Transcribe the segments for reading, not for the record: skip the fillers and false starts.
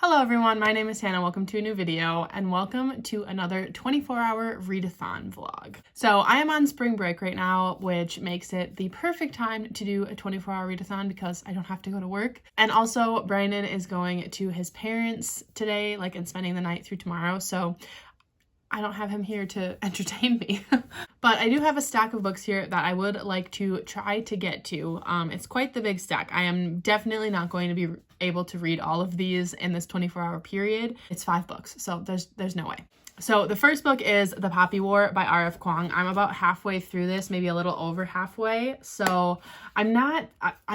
Hello everyone, my name is Hannah. Welcome to a new video and welcome to another 24-hour readathon vlog. So I am on spring break right now, which makes it the perfect time to do a 24-hour readathon because I don't have to go to work. And also Brandon is going to his parents today, and spending the night through tomorrow. So I don't have him here to entertain me. But I do have a stack of books here that I would like to try to get to. It's quite the big stack. I am definitely not going to be able to read all of these in this 24-hour period. It's 5 books, so there's no way. So the first book is The Poppy War by Rf Quang. I'm about halfway through this, maybe a little over halfway. So I'm not,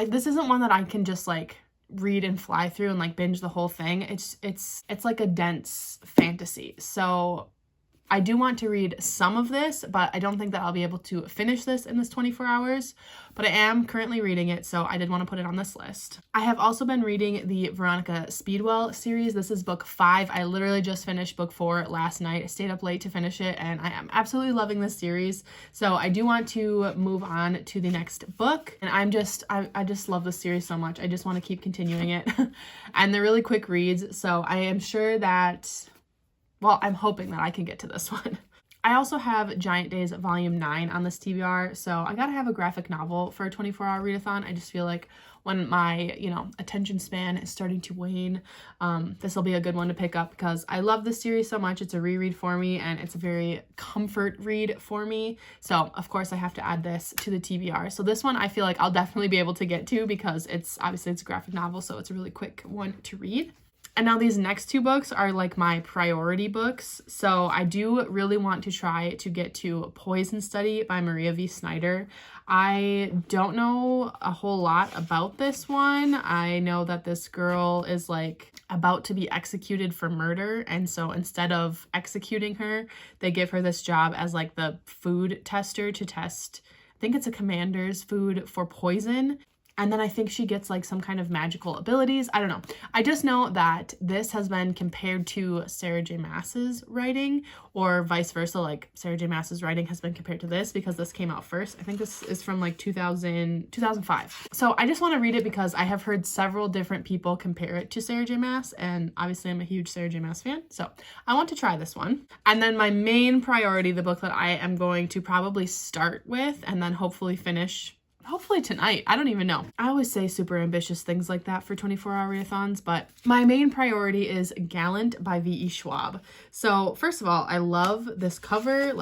this isn't one that I can just read and fly through and binge the whole thing. It's like a dense fantasy. So I do want to read some of this, but I don't think that I'll be able to finish this in this 24 hours, but I am currently reading it, so I did want to put it on this list. I have also been reading the Veronica Speedwell series. This is book 5. I literally just finished book 4 last night. I stayed up late to finish it, and I am absolutely loving this series. So I do want to move on to the next book, and I just love this series so much. I just want to keep continuing it, and they're really quick reads, so I am sure that, well, I'm hoping that I can get to this one. I also have Giant Days Volume 9 on this TBR, so I gotta have a graphic novel for a 24-hour readathon. I just feel like when my, attention span is starting to wane, this will be a good one to pick up because I love this series so much. It's a reread for me, and it's a very comfort read for me. So, of course, I have to add this to the TBR. So this one I feel like I'll definitely be able to get to because it's a graphic novel, so it's a really quick one to read. And now these next 2 books are my priority books. So I do really want to try to get to Poison Study by Maria V. Snyder. I don't know a whole lot about this one. I know that this girl is about to be executed for murder. And so instead of executing her, they give her this job as the food tester to test, I think it's a commander's food for poison. And then I think she gets some kind of magical abilities. I don't know. I just know that this has been compared to Sarah J. Maas's writing, or vice versa. Sarah J. Maas's writing has been compared to this because this came out first. I think this is from 2005. So I just want to read it because I have heard several different people compare it to Sarah J. Maas, and obviously I'm a huge Sarah J. Maas fan. So I want to try this one. And then my main priority, the book that I am going to probably start with and then hopefully finish hopefully tonight. I don't even know. I always say super ambitious things like that for 24-hour readathons, but my main priority is Gallant by V.E. Schwab. So first of all, I love this cover.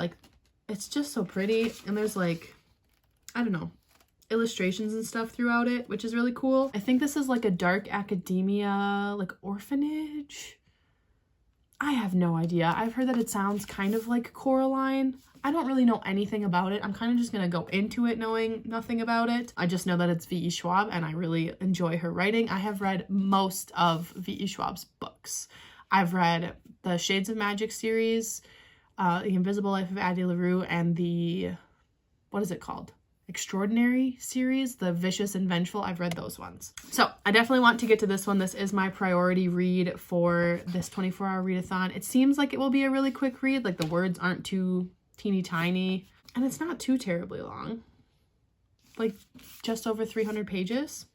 It's just so pretty. And there's I don't know, illustrations and stuff throughout it, which is really cool. I think this is a dark academia, orphanage. I have no idea. I've heard that it sounds kind of like Coraline. I don't really know anything about it. I'm kind of just going to go into it knowing nothing about it. I just know that it's V.E. Schwab and I really enjoy her writing. I have read most of V.E. Schwab's books. I've read the Shades of Magic series, The Invisible Life of Addie LaRue, and the, what is it called? Extraordinary series, The Vicious and Vengeful. I've read those ones. So I definitely want to get to this one. This is my priority read for this 24-hour readathon. It seems like it will be a really quick read. The words aren't too teeny tiny, and it's not too terribly long, just over 300 pages.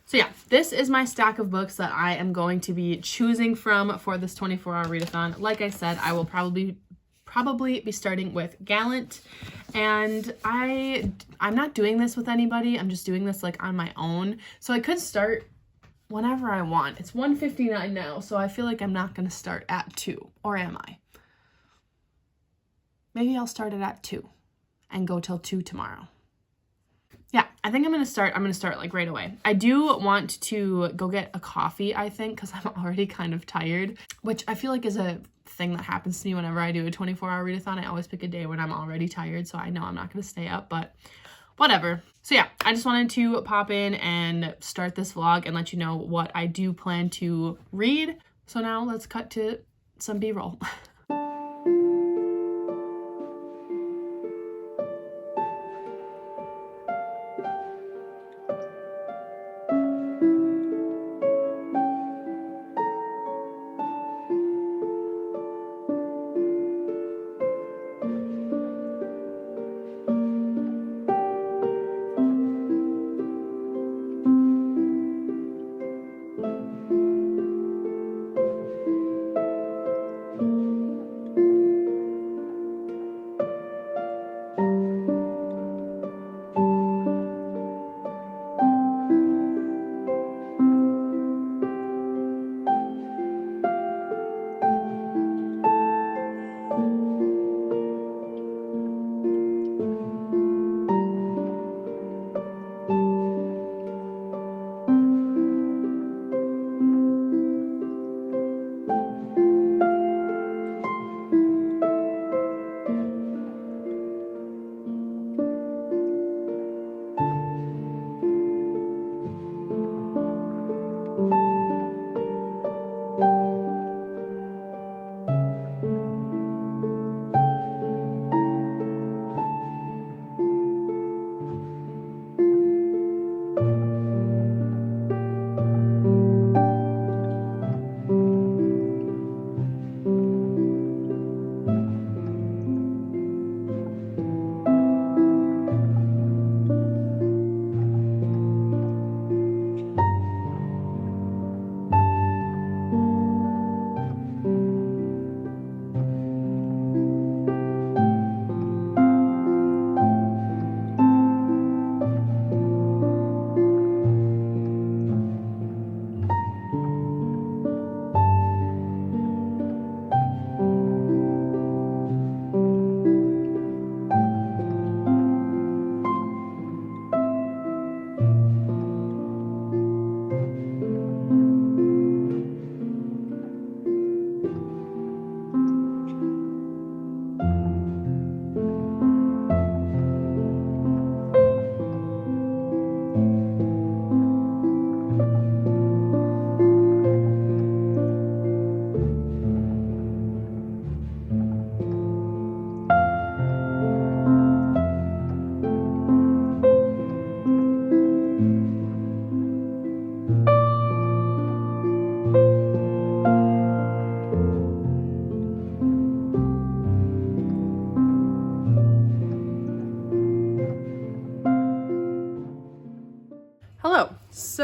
So yeah, this is my stack of books that I am going to be choosing from for this 24-hour readathon. Like I said, I will probably be starting with Gallant, and I'm not doing this with anybody. I'm just doing this on my own, so I could start whenever I want. It's 1:59 now, so I feel like I'm not going to start at 2, or am I? Maybe I'll start it at 2 and go till 2 tomorrow. Yeah, I think I'm going to start right away. I do want to go get a coffee, I think, because I'm already kind of tired, which I feel like is a thing that happens to me whenever I do a 24-hour readathon. I always pick a day when I'm already tired, so I know I'm not going to stay up, but whatever. So yeah, I just wanted to pop in and start this vlog and let you know what I do plan to read. So now let's cut to some B-roll.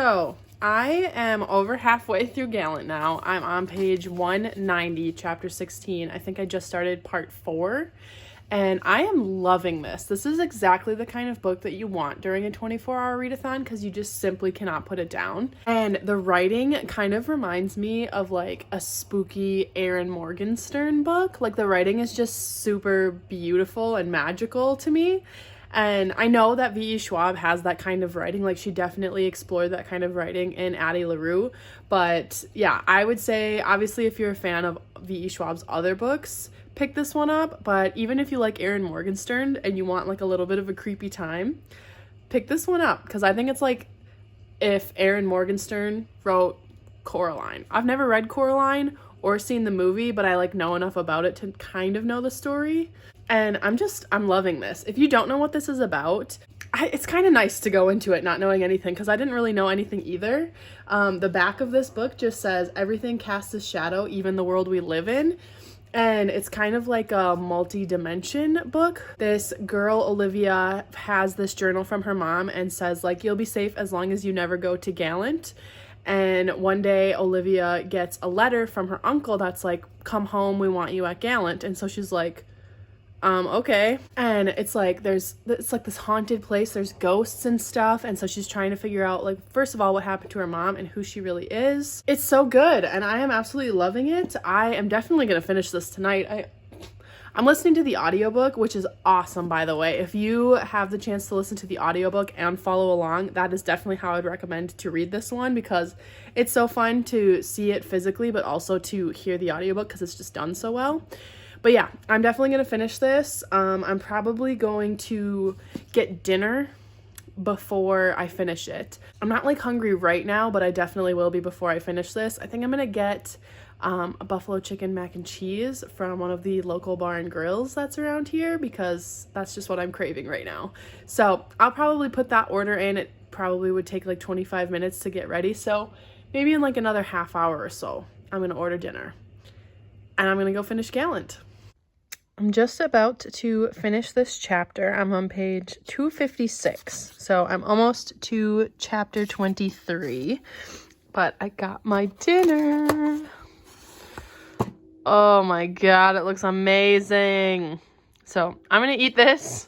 So I am over halfway through Gallant now. I'm on page 190, chapter 16. I think I just started part 4. And I am loving this. This is exactly the kind of book that you want during a 24-hour readathon because you just simply cannot put it down. And the writing kind of reminds me of like a spooky Erin Morgenstern book. Like the writing is just super beautiful and magical to me. And I know that V.E. Schwab has that kind of writing. Like she definitely explored that kind of writing in Addie LaRue. But yeah, I would say obviously if you're a fan of V.E. Schwab's other books, pick this one up. But even if you like Erin Morgenstern and you want like a little bit of a creepy time, pick this one up because I think it's like if Erin Morgenstern wrote Coraline. I've never read Coraline or seen the movie, but I like know enough about it to kind of know the story. And I'm loving this. If you don't know what this is about, it's kind of nice to go into it not knowing anything because I didn't really know anything either. The back of this book just says everything casts a shadow, even the world we live in. And it's kind of like a multi-dimension book. This girl, Olivia, has this journal from her mom and says like, you'll be safe as long as you never go to Gallant. And one day Olivia gets a letter from her uncle that's like, come home, we want you at Gallant. And so she's like, okay. And it's like this haunted place, there's ghosts and stuff, and so she's trying to figure out like first of all what happened to her mom and who she really is. It's so good and I am absolutely loving it. I am definitely gonna finish this tonight. I'm listening to the audiobook, which is awesome, by the way. If you have the chance to listen to the audiobook and follow along, that is definitely how I'd recommend to read this one because it's so fun to see it physically but also to hear the audiobook because it's just done so well. But yeah, I'm definitely going to finish this. I'm probably going to get dinner before I finish it. I'm not like hungry right now, but I definitely will be before I finish this. I think I'm going to get a buffalo chicken mac and cheese from one of the local bar and grills that's around here because that's just what I'm craving right now. So I'll probably put that order in. It probably would take like 25 minutes to get ready. So maybe in like another half hour or so, I'm going to order dinner. And I'm going to go finish Gallant. I'm just about to finish this chapter. I'm on page 256. So I'm almost to chapter 23. But I got my dinner. Oh my god, it looks amazing. So I'm going to eat this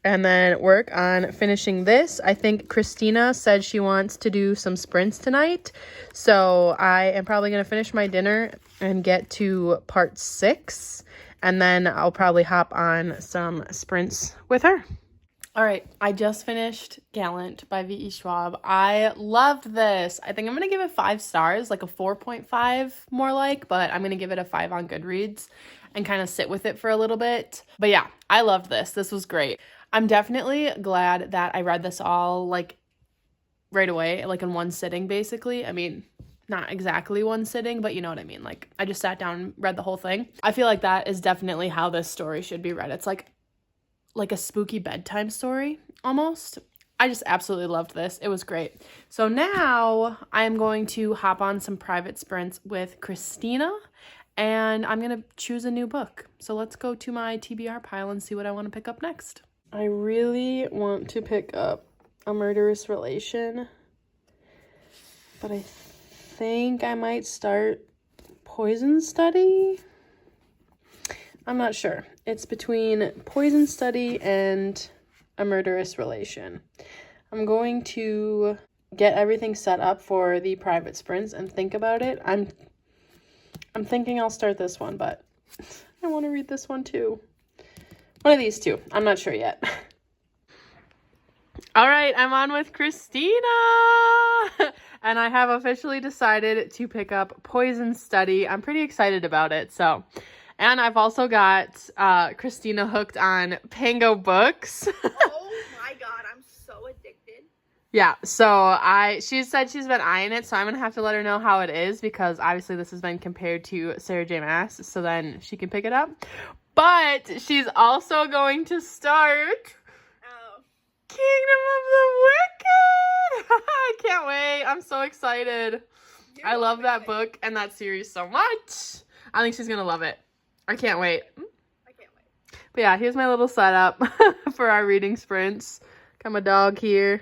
and then work on finishing this. I think Christina said she wants to do some sprints tonight. So I am probably going to finish my dinner and get to part 6. And then I'll probably hop on some sprints with her. All right, I just finished Gallant by V.E. Schwab. I loved this. I think I'm going to give it 5 stars, like a 4.5 more like, but I'm going to give it a 5 on Goodreads and kind of sit with it for a little bit. But yeah, I loved this. This was great. I'm definitely glad that I read this all like right away, like in one sitting basically. I mean, not exactly one sitting, but you know what I mean. Like I just sat down and read the whole thing. I feel like that is definitely how this story should be read. It's like a spooky bedtime story almost. I just absolutely loved this. It was great. So now I am going to hop on some private sprints with Christina and I'm going to choose a new book. So let's go to my TBR pile and see what I want to pick up next. I really want to pick up A Murderous Relation, but I think I might start Poison Study. I'm not sure. It's between Poison Study and A Murderous Relation. I'm going to get everything set up for the private sprints and think about it. I'm thinking I'll start this one, but I want to read this one too. One of these two. I'm not sure yet. All right, I'm on with Christina. And I have officially decided to pick up Poison Study. I'm pretty excited about it. So, and I've also got Christina hooked on Pango Books. Oh my god, I'm so addicted. Yeah, so she said she's been eyeing it, so I'm gonna have to let her know how it is because obviously this has been compared to Sarah J. Maas, so then she can pick it up. But she's also going to start Kingdom of the Wicked. I can't wait. I'm so excited. I love that book and that series so much. I think she's gonna love it. I can't wait. I can't wait. But yeah, here's my little setup for our reading sprints. Got my dog here.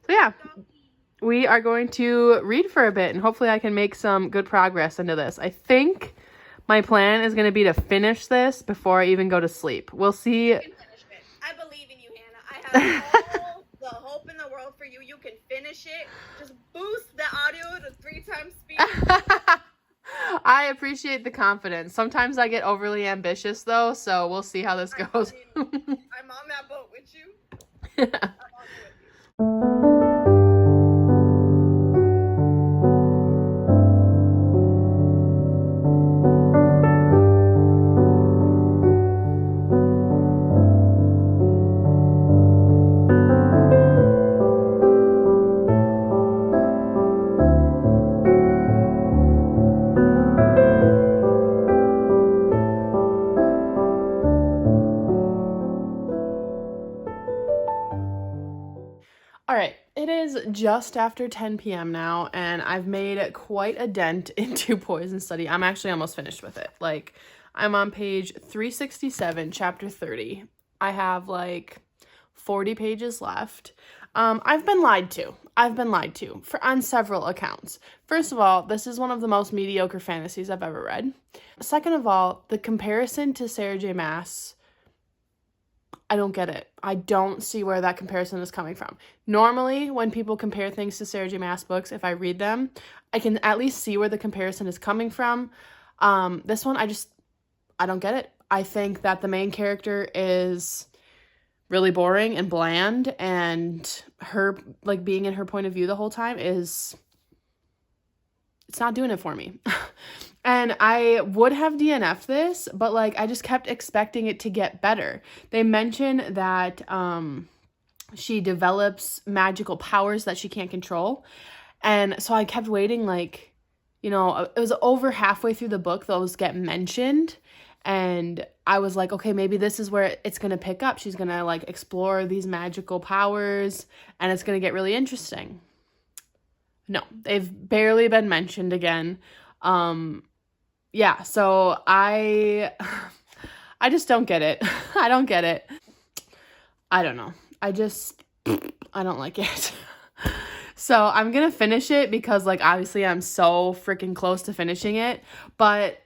So yeah, we are going to read for a bit, and hopefully I can make some good progress into this. I think my plan is going to be to finish this before I even go to sleep. We'll see. You can finish it. I believe in you, Hannah. I have all the hope in the world for you. You can finish it. Just boost the audio to 3 times speed. I appreciate the confidence. Sometimes I get overly ambitious, though, so we'll see how this goes. I'm on that boat with you. I'm on it with you. All right, it is just after 10 p.m. now, and I've made quite a dent into Poison Study. I'm actually almost finished with it. Like, I'm on page 367, chapter 30. I have, 40 pages left. I've been lied to. On several accounts. First of all, this is one of the most mediocre fantasies I've ever read. Second of all, the comparison to Sarah J. Maas, I don't get it. I don't see where that comparison is coming from. Normally, when people compare things to Sarah J. Maas books, if I read them, I can at least see where the comparison is coming from. This one, I don't get it. I think that the main character is really boring and bland, and her, being in her point of view the whole time it's not doing it for me. And I would have DNF'd this, but, I just kept expecting it to get better. They mention that she develops magical powers that she can't control. And so I kept waiting, it was over halfway through the book, those get mentioned. And I was like, okay, maybe this is where it's going to pick up. She's going to, explore these magical powers, and it's going to get really interesting. No, they've barely been mentioned again. Yeah, so I just don't get it. I don't get it. I don't know. I don't like it. So I'm going to finish it because, obviously I'm so freaking close to finishing it. But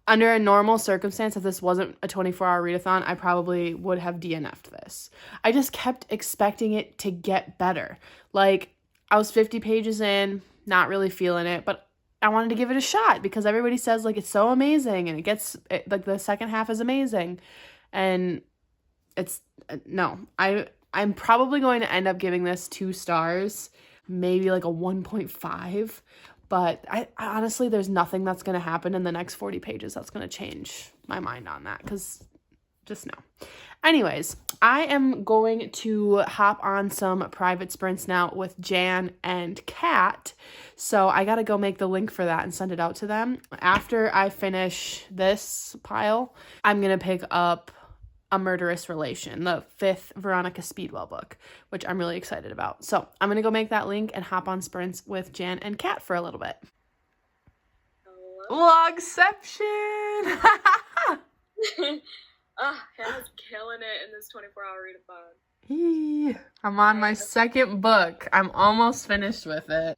under a normal circumstance, if this wasn't a 24-hour readathon, I probably would have DNF'd this. I just kept expecting it to get better. I was 50 pages in, not really feeling it, but I wanted to give it a shot because everybody says, it's so amazing, and the second half is amazing. And no, I'm probably going to end up giving this 2 stars, maybe a 1.5. But I honestly, there's nothing that's going to happen in the next 40 pages that's going to change my mind on that, because just no. Anyways, I am going to hop on some private sprints now with Jan and Kat. So I got to go make the link for that and send it out to them. After I finish this pile, I'm going to pick up A Murderous Relation, the 5th Veronica Speedwell book, which I'm really excited about. So I'm going to go make that link and hop on sprints with Jan and Kat for a little bit. Vlogception! Hannah's killing it in this 24-hour readathon. I'm on my second book. I'm almost finished with it.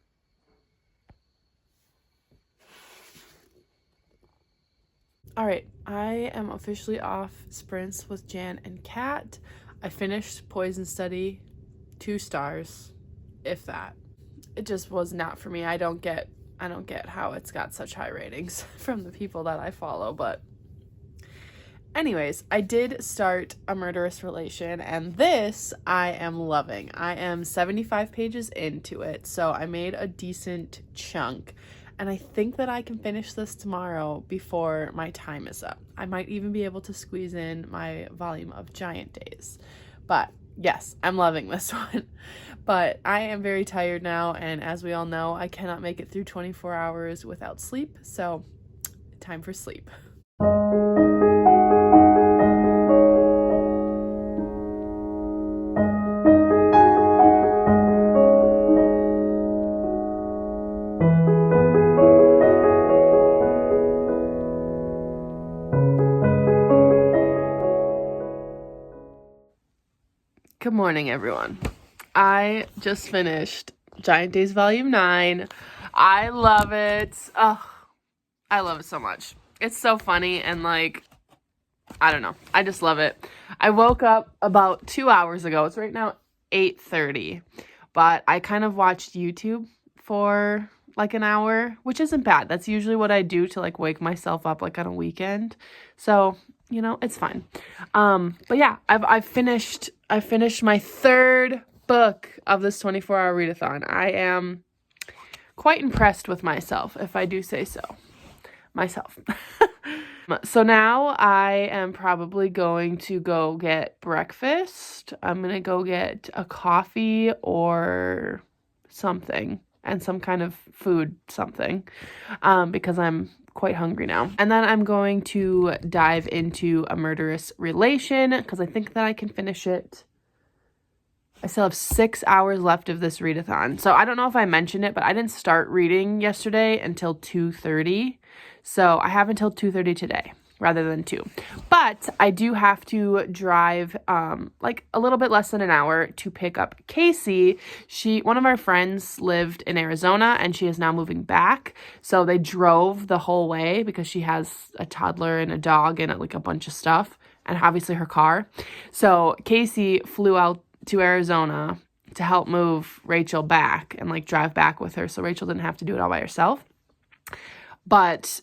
All right, I am officially off sprints with Jan and Kat. I finished Poison Study, 2 stars, if that. It just was not for me. I don't get how it's got such high ratings from the people that I follow, but anyways, I did start A Murderous Relation, and this I am loving. I am 75 pages into it, so I made a decent chunk, and I think that I can finish this tomorrow before my time is up. I might even be able to squeeze in my volume of Giant Days, but yes, I'm loving this one. But I am very tired now, and as we all know, I cannot make it through 24 hours without sleep, so time for sleep. Good morning, everyone. I just finished Giant Days Volume 9. I love it. Oh, I love it so much. It's so funny and like, I don't know. I just love it. I woke up about 2 hours ago. It's right now 8:30, but I kind of watched YouTube for like an hour, which isn't bad. That's usually what I do to like wake myself up like on a weekend. So, you know, it's fine. But yeah, I finished my third book of this 24-hour readathon. I am quite impressed with myself, if I do say so. Myself. So now I am probably going to go get breakfast. I'm going to go get a coffee or something and some kind of food something because I'm quite hungry now. And then I'm going to dive into A Murderous Relation because I think that I can finish it. I still have 6 hours left of this readathon. So I don't know if I mentioned it, but I didn't start reading yesterday until 2:30. So I have until 2:30 today rather than 2. But I do have to drive like a little bit less than an hour to pick up Casey. One of our friends lived in Arizona and she is now moving back. So they drove the whole way because she has a toddler and a dog and like a bunch of stuff and obviously her car. So Casey flew out to Arizona to help move Rachel back and like drive back with her so Rachel didn't have to do it all by herself. But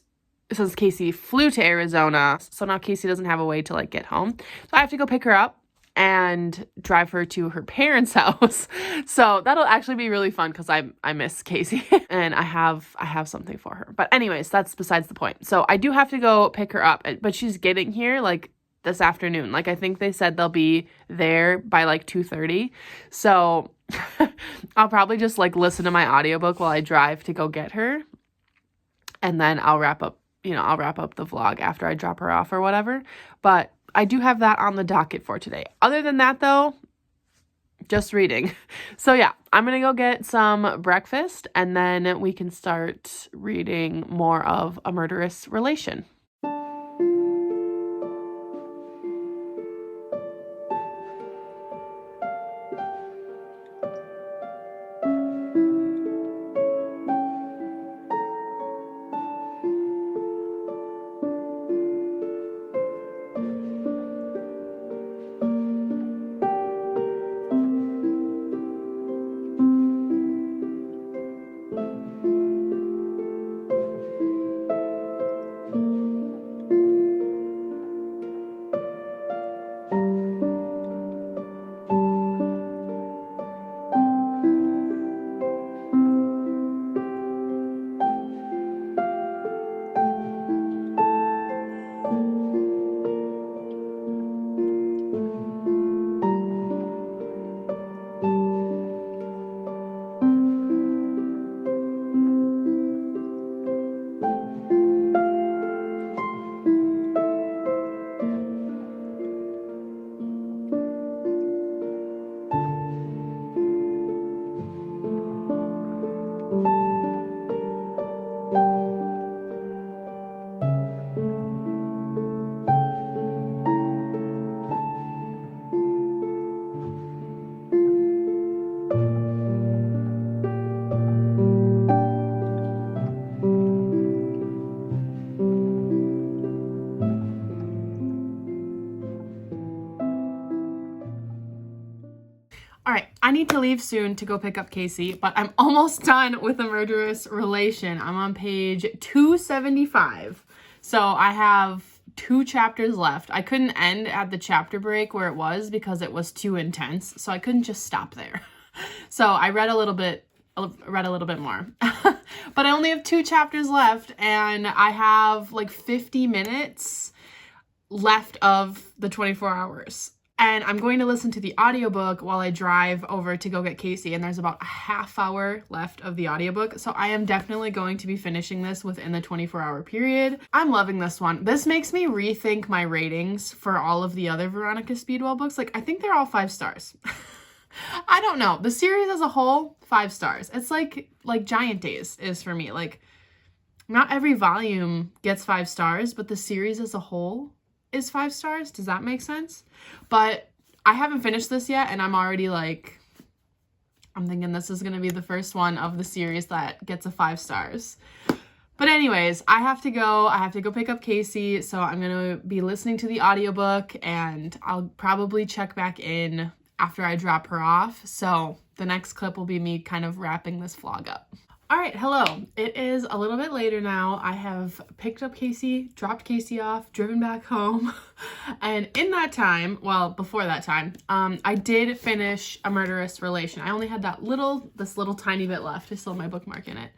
since Casey flew to Arizona, so now Casey doesn't have a way to like get home. So I have to go pick her up and drive her to her parents' house. So that'll actually be really fun because I miss Casey and I have something for her. But anyways, that's besides the point. So I do have to go pick her up, but she's getting here like this afternoon. Like I think they said they'll be there by like 2:30. So I'll probably just like listen to my audiobook while I drive to go get her. And then I'll wrap up the vlog after I drop her off or whatever. But I do have that on the docket for today. Other than that though, just reading. So yeah, I'm going to go get some breakfast and then we can start reading more of A Murderous Relation. All right, I need to leave soon to go pick up Casey, but I'm almost done with A Murderous Relation. I'm on page 275. So I have 2 chapters left. I couldn't end at the chapter break where it was because it was too intense. So I couldn't just stop there. So I read a little bit more. But I only have 2 chapters left and I have like 50 minutes left of the 24 hours. And I'm going to listen to the audiobook while I drive over to go get Casey. And there's about a half hour left of the audiobook. So I am definitely going to be finishing this within the 24-hour period. I'm loving this one. This makes me rethink my ratings for all of the other Veronica Speedwell books. Like, I think they're all 5 stars. I don't know. The series as a whole, 5 stars. It's like Giant Days is for me. Like, not every volume gets 5 stars, but the series as a whole is 5 stars. Does that make sense? But I haven't finished this yet and I'm already like I'm thinking this is gonna be the first one of the series that gets a 5 stars. But anyways, I have to go pick up Casey, so I'm gonna be listening to the audiobook, and I'll probably check back in after I drop her off. So the next clip will be me kind of wrapping this vlog up. All right, hello. It is a little bit later now. I have picked up Casey, dropped Casey off, driven back home. And in that time, well, before that time, I did finish A Murderous Relation. I only had this little tiny bit left. I still have my bookmark in it.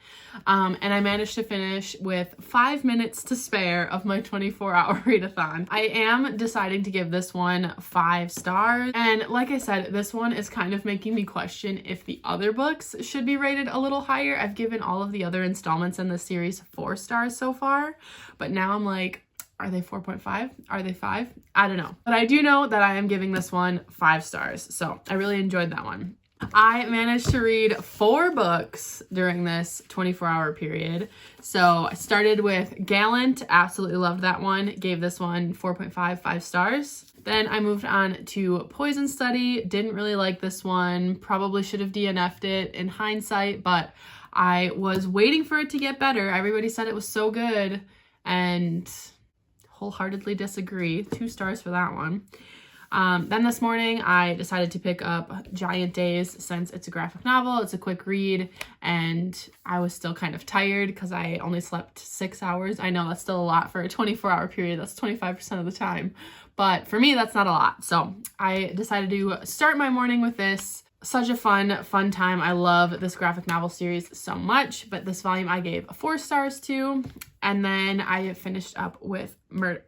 And I managed to finish with 5 minutes to spare of my 24-hour readathon. I am deciding to give this one 5 stars. And like I said, this one is kind of making me question if the other books should be rated a little higher. I've given all of the other installments in the series 4 stars so far, but now I'm like, are they 4.5? Are they 5? I don't know. But I do know that I am giving this one 5 stars. So I really enjoyed that one. I managed to read 4 books during this 24-hour period. So I started with Gallant. Absolutely loved that one. Gave this one 5 stars. Then I moved on to Poison Study. Didn't really like this one. Probably should have DNF'd it in hindsight, but I was waiting for it to get better. Everybody said it was so good, and wholeheartedly disagree. 2 stars for that one. Then this morning I decided to pick up Giant Days since it's a graphic novel. It's a quick read, and I was still kind of tired because I only slept 6 hours. I know that's still a lot for a 24-hour period. That's 25% of the time. But for me, that's not a lot. So I decided to start my morning with this. Such a fun time. I love this graphic novel series so much, but this volume I gave 4 stars to. And then I finished up with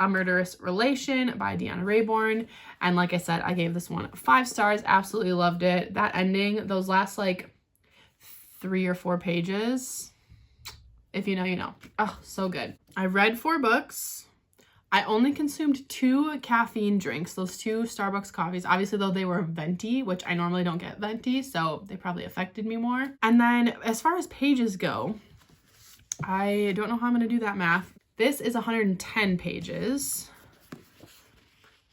A Murderous Relation by Deanna Raybourn. And like I said, I gave this one 5 stars. Absolutely loved it. That ending, those last like 3 or 4 pages, if you know, you know. Oh, so good. I read 4 books. I only consumed 2 caffeine drinks, those 2 Starbucks coffees. Obviously, though, they were venti, which I normally don't get venti, so they probably affected me more. And then as far as pages go, I don't know how I'm going to do that math. This is 110 pages.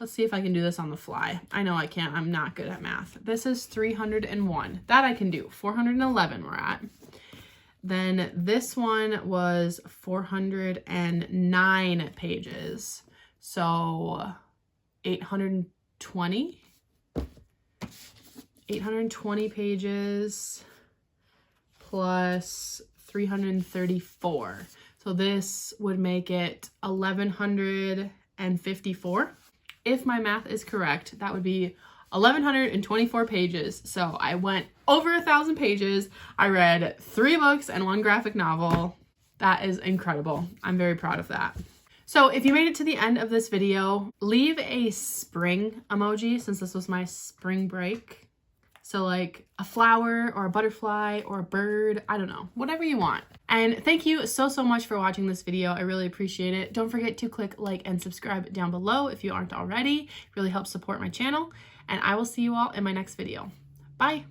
Let's see if I can do this on the fly. I know I can't. I'm not good at math. This is 301. That I can do. 411 we're at. Then this one was 409 pages. So 820 pages plus 334. So this would make it 1154. If my math is correct, that would be 1124 pages. So I went over 1,000 pages. I read 3 books and 1 graphic novel. That is incredible. I'm very proud of that. So if you made it to the end of this video, leave a spring emoji since this was my spring break. So like a flower or a butterfly or a bird, I don't know, whatever you want. And thank you so much for watching this video. I really appreciate it. Don't forget to click like and subscribe down below if you aren't already. It really helps support my channel. And I will see you all in my next video. Bye.